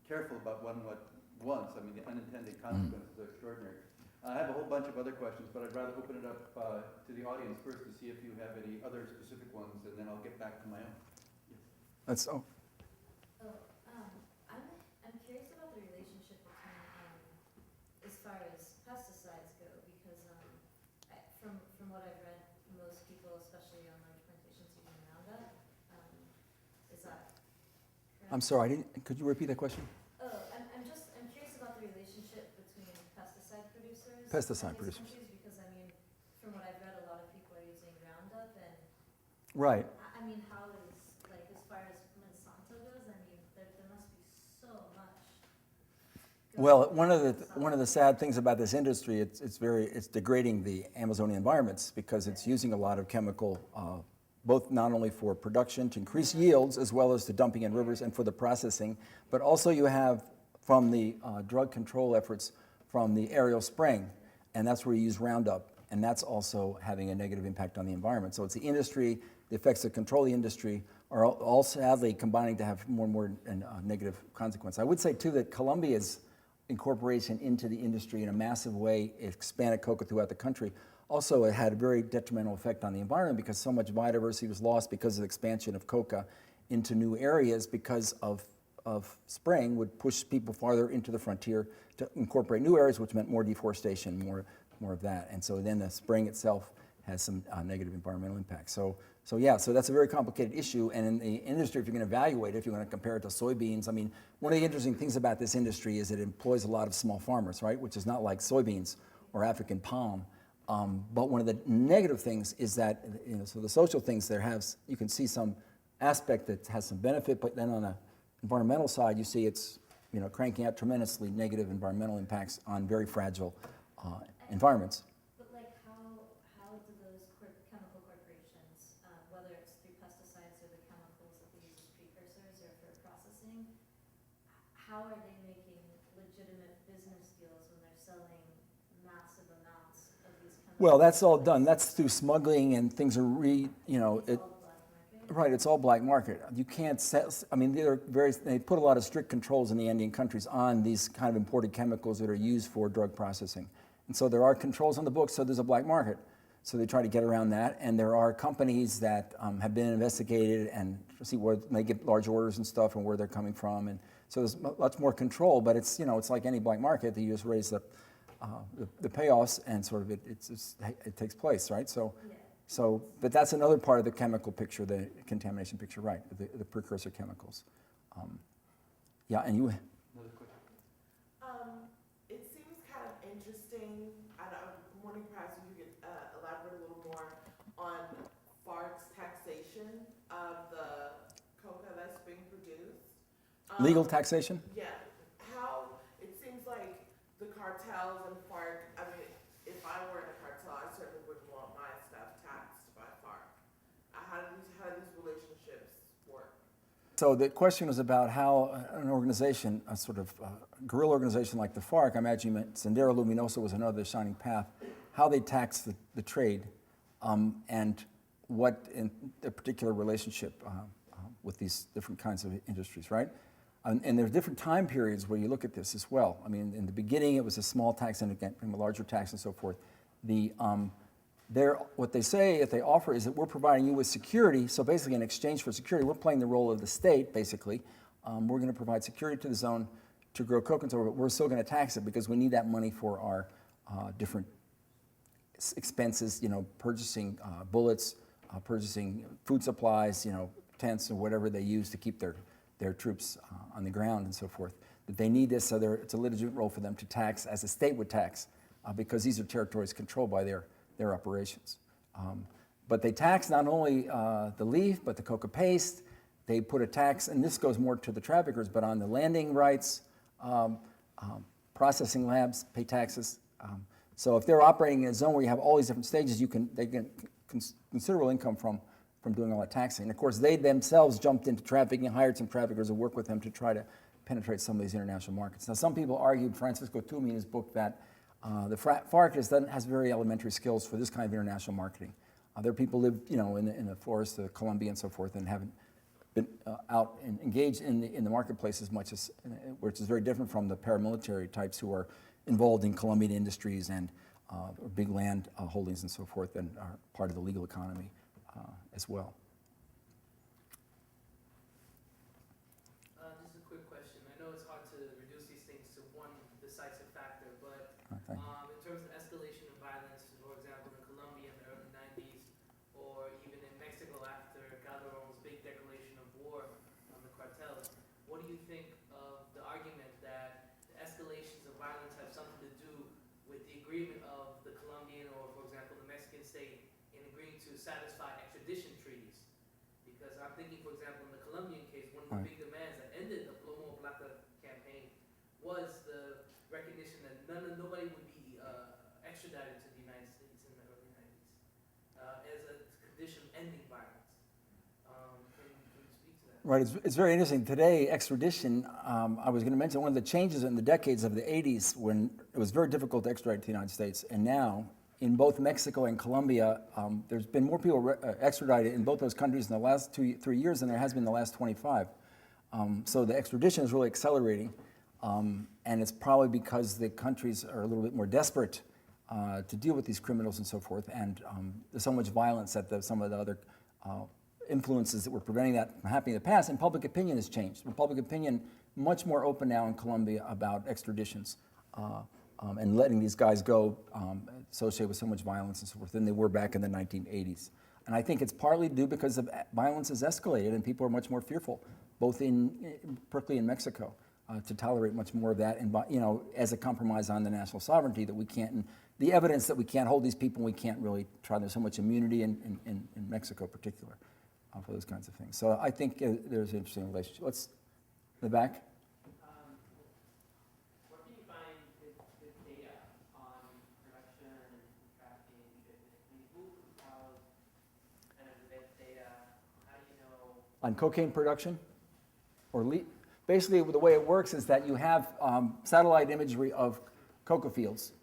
S1: careful about what wants. I mean, the unintended consequences are extraordinary. I have a whole bunch of other questions, but I'd rather open it up to the audience first to see if you have any other specific ones, and then I'll get back to my own.
S2: That's
S3: I'm curious about the relationship between, as far as pesticides go, because from what I've read, most people, especially on large plantations, using Roundup. Is that correct?
S2: I'm sorry, could you repeat that question?
S3: I'm curious about the relationship between pesticide producers.
S2: Pesticide
S3: in these
S2: producers.
S3: countries, because I mean, from what I've read, a lot of people are using Roundup, and
S2: Right.
S3: I mean, how is, like, as far as Monsanto goes, I mean, there must be so much.
S2: Well, one of the sad things about this industry, it's degrading the Amazonian environments because it's using a lot of chemical, both not only for production to increase yields as well as to dumping in rivers and for the processing, but also you have from the drug control efforts from the aerial spraying, and that's where you use Roundup, and that's also having a negative impact on the environment. So it's the industry, the effects that control the industry are all sadly combining to have more and more negative consequences. I would say too that Colombia's incorporation into the industry in a massive way, expanded coca throughout the country, also it had a very detrimental effect on the environment because so much biodiversity was lost because of the expansion of coca into new areas because of spraying would push people farther into the frontier to incorporate new areas, which meant more deforestation, more of that. And so then the spraying itself has some negative environmental impacts. So that's a very complicated issue. And in the industry, if you're going to evaluate it, if you're going to compare it to soybeans, I mean, one of the interesting things about this industry is it employs a lot of small farmers, right? Which is not like soybeans or African palm. But one of the negative things is that, so the social things you can see some aspect that has some benefit, but then on the environmental side, you see it's, cranking out tremendously negative environmental impacts on very fragile environments.
S3: But like, how do those chemical corporations, whether it's through pesticides or the chemicals that they use as precursors or for processing, how are they making legitimate business deals when they're selling massive amounts of these chemicals?
S2: Well, that's all done. That's through smuggling, and things are Right, it's all black market. You can't sell, I mean, they put a lot of strict controls in the Andean countries on these kind of imported chemicals that are used for drug processing. And so there are controls on the books, so there's a black market. So they try to get around that, and there are companies that have been investigated and see where they get large orders and stuff and where they're coming from. And so there's much more control, but it's, it's like any black market that you just raise the payoffs and sort of it takes place, right? But that's another part of the chemical picture, the contamination picture, right? The precursor chemicals. Yeah, and you.
S1: Another question.
S4: It seems kind of interesting. I'm wondering perhaps if you could elaborate a little more on FARC's taxation of the coca that's being produced.
S2: Legal taxation?
S4: Yeah. How it seems like the cartels and FARC. I mean, if I were in a cartel, I certainly wouldn't want my stuff taxed by FARC. How do these relationships work?
S2: So the question was about how an organization, a sort of guerrilla organization like the FARC, I imagine you meant Sendero Luminoso was another shining path, how they tax the trade, and what in a particular relationship with these different kinds of industries, right? And there's different time periods where you look at this as well. I mean, in the beginning, it was a small tax and again, a larger tax and so forth. What they say, if they offer, is that we're providing you with security. So basically, in exchange for security, we're playing the role of the state, basically. We're going to provide security to the zone to grow coca, but we're still going to tax it because we need that money for our different expenses, purchasing bullets, purchasing food supplies, tents or whatever they use to keep their troops on the ground and so forth. That they need this, so it's a legitimate role for them to tax as a state would tax because these are territories controlled by their operations. But they tax not only the leaf, but the coca paste. They put a tax, and this goes more to the traffickers, but on the landing rights, processing labs pay taxes. So if they're operating in a zone where you have all these different stages, they get considerable income from doing all that taxing. And of course, they themselves jumped into trafficking and hired some traffickers to work with them to try to penetrate some of these international markets. Now, some people argued, Francisco Toomey in his book, that the FARC has very elementary skills for this kind of international marketing. There are people who live, in the forest of Colombia and so forth, and haven't been out and engaged in the marketplace as much as, which is very different from the paramilitary types who are involved in Colombian industries and big land holdings and so forth, and are part of the legal economy as well.
S5: Just a quick question. I know it's hard to reduce these things to one decisive factor, but
S2: Thank you.
S5: in terms of escalation of violence, for example, in Colombia in the early 90s, or even in Mexico after Calderon's big declaration of war on the cartels, what do you think of the argument that the escalations of violence have something to do with the agreement of the Colombian or, for example, the Mexican state in agreeing to satisfy extradition treaties? Because I'm thinking, for example, in the Colombian case, one of the big demands that ended the Plomo Plata campaign was the recognition that nobody would be extradited to the United States in the early 90s as a condition of ending violence. Can you speak to that?
S2: Right, it's very interesting. Today, extradition, I was going to mention one of the changes in the decades of the 80s when it was very difficult to extradite to the United States. And now, in both Mexico and Colombia, there's been more people extradited in both those countries in the last 2-3 years than there has been in the last 25. So the extradition is really accelerating. And it's probably because the countries are a little bit more desperate to deal with these criminals and so forth. And there's so much violence that some of the other influences that were preventing that from happening in the past, and public opinion has changed. Public opinion much more open now in Colombia about extraditions and letting these guys go associated with so much violence and so forth than they were back in the 1980s. And I think it's partly due because the violence has escalated and people are much more fearful, both particularly in Mexico, to tolerate much more of that, and as a compromise on the national sovereignty that we can't, and the evidence that we can't hold these people, and we can't really try. There's so much immunity in Mexico, in particular, for those kinds of things. So I think there's an interesting relationship. Let's in the back.
S6: Where can you find good data on production and trafficking and shipment? I mean, who compiles kind of the best data? How do you know?
S2: On cocaine production, or basically the way it works is that you have satellite imagery of coca fields.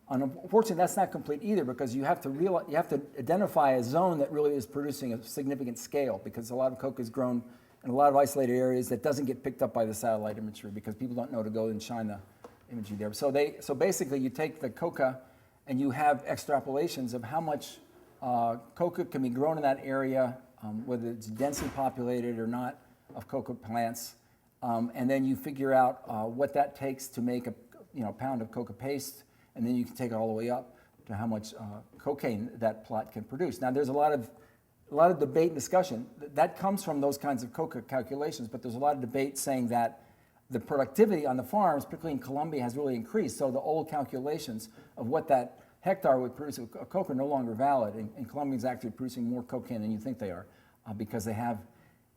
S2: Unfortunately, that's not complete either because you have to identify a zone that really is producing a significant scale, because a lot of coca is grown in a lot of isolated areas that doesn't get picked up by the satellite imagery because people don't know to go and shine the imagery there. So basically, you take the coca and you have extrapolations of how much coca can be grown in that area whether it's densely populated or not, of coca plants. And then you figure out what that takes to make a pound of coca paste, and then you can take it all the way up to how much cocaine that plot can produce. Now, there's a lot of debate and discussion that comes from those kinds of coca calculations, but there's a lot of debate saying that the productivity on the farms, particularly in Colombia, has really increased. So the old calculations of what that hectare would produce of coca are no longer valid, and Colombia is actually producing more cocaine than you think they are, because they have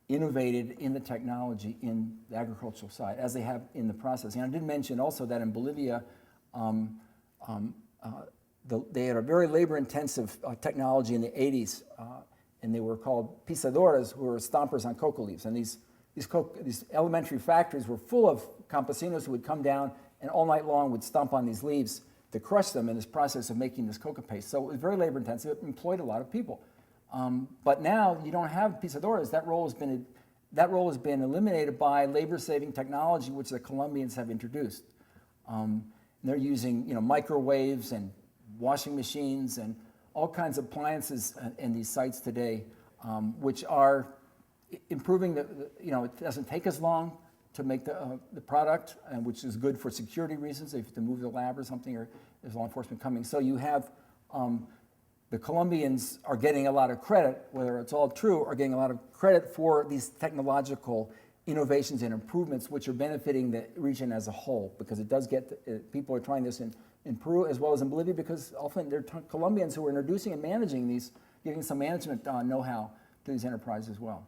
S2: innovated in the technology in the agricultural side, as they have in the processing. And I did mention also that in Bolivia, they had a very labor-intensive technology in the 80s, and they were called pisadoras, who were stompers on coca leaves. And these elementary factories were full of campesinos who would come down and all night long would stomp on these leaves to crush them in this process of making this coca paste. So it was very labor-intensive. It employed a lot of people. But now you don't have pisadoras. That role has been eliminated by labor-saving technology, which the Colombians have introduced. They're using microwaves and washing machines and all kinds of appliances in these sites today, which are improving it doesn't take as long to make the product, and which is good for security reasons. If you have to move the lab or something, or there's law enforcement coming. So you have the Colombians are getting a lot of credit, whether it's all true, are getting a lot of credit for these technological innovations and improvements, which are benefiting the region as a whole, because it does get, people are trying this in Peru as well as in Bolivia, because often they're Colombians who are introducing and managing these, giving some management know-how to these enterprises as well.